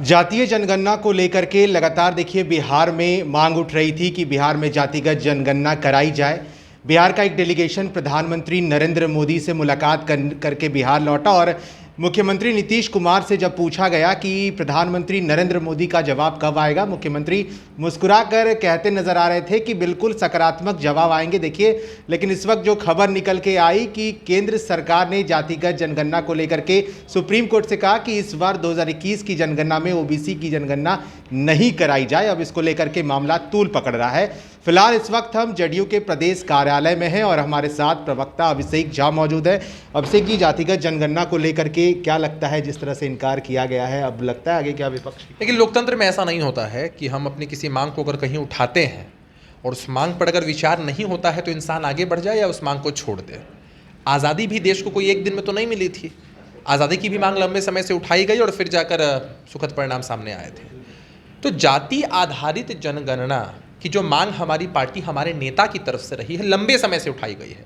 जातीय जनगणना को लेकर के लगातार देखिए बिहार में मांग उठ रही थी कि बिहार में जातिगत जनगणना कराई जाए। बिहार का एक डेलीगेशन प्रधानमंत्री नरेंद्र मोदी से मुलाकात करके बिहार लौटा और मुख्यमंत्री नीतीश कुमार से जब पूछा गया कि प्रधानमंत्री नरेंद्र मोदी का जवाब कब आएगा, मुख्यमंत्री मुस्कुराकर कहते नजर आ रहे थे कि बिल्कुल सकारात्मक जवाब आएंगे। देखिए, लेकिन इस वक्त जो खबर निकल के आई कि केंद्र सरकार ने जातिगत जनगणना को लेकर के सुप्रीम कोर्ट से कहा कि इस बार 2021 की जनगणना में ओबीसी की जनगणना नहीं कराई जाए। अब इसको लेकर के मामला तूल पकड़ रहा है। फिलहाल इस वक्त हम जदयू के प्रदेश कार्यालय में हैं और हमारे साथ प्रवक्ता अभिषेक झा मौजूद है। अभिषेक जी, जातिगत जनगणना को लेकर के क्या लगता है, जिस तरह से इनकार किया गया है, अब लगता है आगे क्या विपक्ष? लेकिन लोकतंत्र में ऐसा नहीं होता है कि हम अपनी किसी मांग को अगर कहीं उठाते हैं और उस मांग पर अगर विचार नहीं होता है तो इंसान आगे बढ़ जाए या उस मांग को छोड़ दे। आज़ादी भी देश को कोई एक दिन में तो नहीं मिली थी। आज़ादी की भी मांग लंबे समय से उठाई गई और फिर जाकर सुखद परिणाम सामने आए थे। तो जाति आधारित जनगणना की जो मांग हमारी पार्टी, हमारे नेता की तरफ से रही है, लंबे समय से उठाई गई है,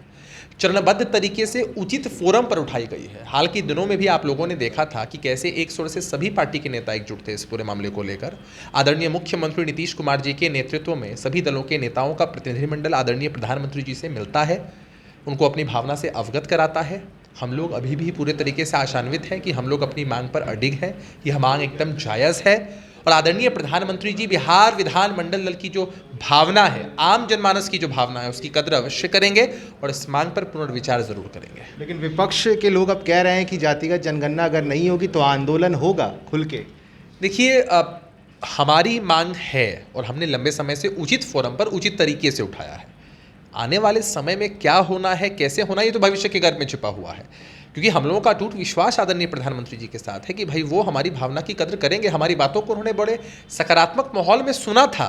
चरणबद्ध तरीके से उचित फोरम पर उठाई गई है। हाल के दिनों में भी आप लोगों ने देखा था कि कैसे एक सुर से सभी पार्टी के नेता एकजुट थे इस पूरे मामले को लेकर। आदरणीय मुख्यमंत्री नीतीश कुमार जी के नेतृत्व में सभी दलों के नेताओं का प्रतिनिधिमंडल आदरणीय प्रधानमंत्री जी से मिलता है, उनको अपनी भावना से अवगत कराता है। हम लोग अभी भी पूरे तरीके से आशान्वित हैं कि हम लोग अपनी मांग पर अडिग हैं, यह मांग एकदम जायज़ है और आदरणीय प्रधानमंत्री जी बिहार विधानमंडल दल की जो भावना है, आम जनमानस की जो भावना है, उसकी कदर अवश्य करेंगे और इस मांग पर पुनर्विचार जरूर करेंगे। लेकिन विपक्ष के लोग अब कह रहे हैं कि जातिगत जनगणना अगर नहीं होगी तो आंदोलन होगा खुल के। देखिए, हमारी मांग है और हमने लंबे समय से उचित फोरम पर उचित तरीके से उठाया है। आने वाले समय में क्या होना है, कैसे होना है, ये तो भविष्य के गर्भ में छिपा हुआ है, क्योंकि हम लोगों का अटूट विश्वास आदरणीय प्रधानमंत्री जी के साथ है कि भाई वो हमारी भावना की कदर करेंगे। हमारी बातों को उन्होंने बड़े सकारात्मक माहौल में सुना था।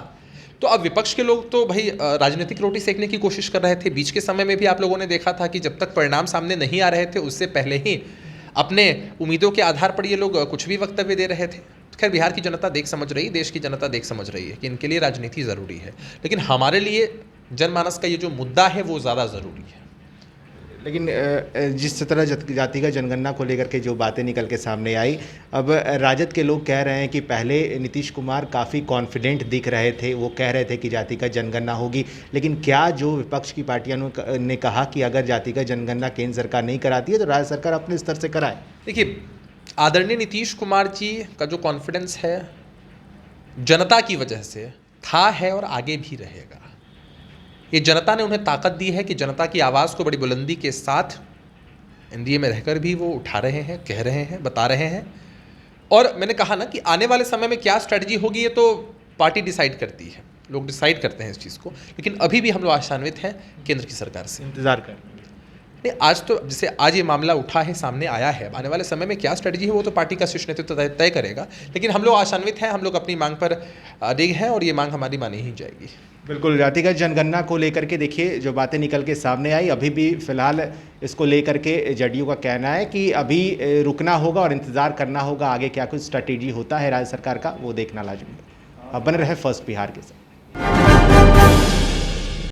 तो अब विपक्ष के लोग तो भाई राजनीतिक रोटी सेकने की कोशिश कर रहे थे। बीच के समय में भी आप लोगों ने देखा था कि जब तक परिणाम सामने नहीं आ रहे थे उससे पहले ही अपने उम्मीदों के आधार पर ये लोग कुछ भी वक्तव्य दे रहे थे। खैर, बिहार की जनता देख समझ रही, देश की जनता देख समझ रही है कि इनके लिए राजनीति ज़रूरी है, लेकिन हमारे लिए जनमानस का ये जो मुद्दा है वो ज़्यादा ज़रूरी है। लेकिन जिस तरह जातिगत जनगणना को लेकर के जो बातें निकल के सामने आई, अब राजद के लोग कह रहे हैं कि पहले नीतीश कुमार काफ़ी कॉन्फिडेंट दिख रहे थे, वो कह रहे थे कि जातिगत जनगणना होगी, लेकिन क्या जो विपक्ष की पार्टियों ने कहा कि अगर जातिगत जनगणना केंद्र सरकार नहीं कराती है तो राज्य सरकार अपने स्तर से कराए? देखिए, आदरणीय नीतीश कुमार जी का जो कॉन्फिडेंस है जनता की वजह से था, है और आगे भी रहेगा। ये जनता ने उन्हें ताकत दी है कि जनता की आवाज़ को बड़ी बुलंदी के साथ एनडीए में रहकर भी वो उठा रहे हैं, कह रहे हैं, बता रहे हैं। और मैंने कहा ना कि आने वाले समय में क्या स्ट्रेटजी होगी ये तो पार्टी डिसाइड करती है, लोग डिसाइड करते हैं इस चीज़ को, लेकिन अभी भी हम लोग आशान्वित हैं केंद्र की सरकार से। इंतजार कर नहीं, आज तो जैसे आज ये मामला उठा है, सामने आया है, आने वाले समय में क्या स्ट्रेटजी है वो तो पार्टी का शीर्ष नेतृत्व तय करेगा, लेकिन हम लोग आशान्वित हैं, हम लोग अपनी मांग पर अडिग हैं और ये मांग हमारी मानी ही जाएगी। बिल्कुल, जातिगत जनगणना को लेकर के देखिए जो बातें निकल के सामने आई, अभी भी फिलहाल इसको लेकर के जदयू का कहना है कि अभी रुकना होगा और इंतज़ार करना होगा, आगे क्या कुछ स्ट्रैटेजी होता है राज्य सरकार का वो देखना लाजमी है। अब बने रहे फर्स्ट बिहार के साथ।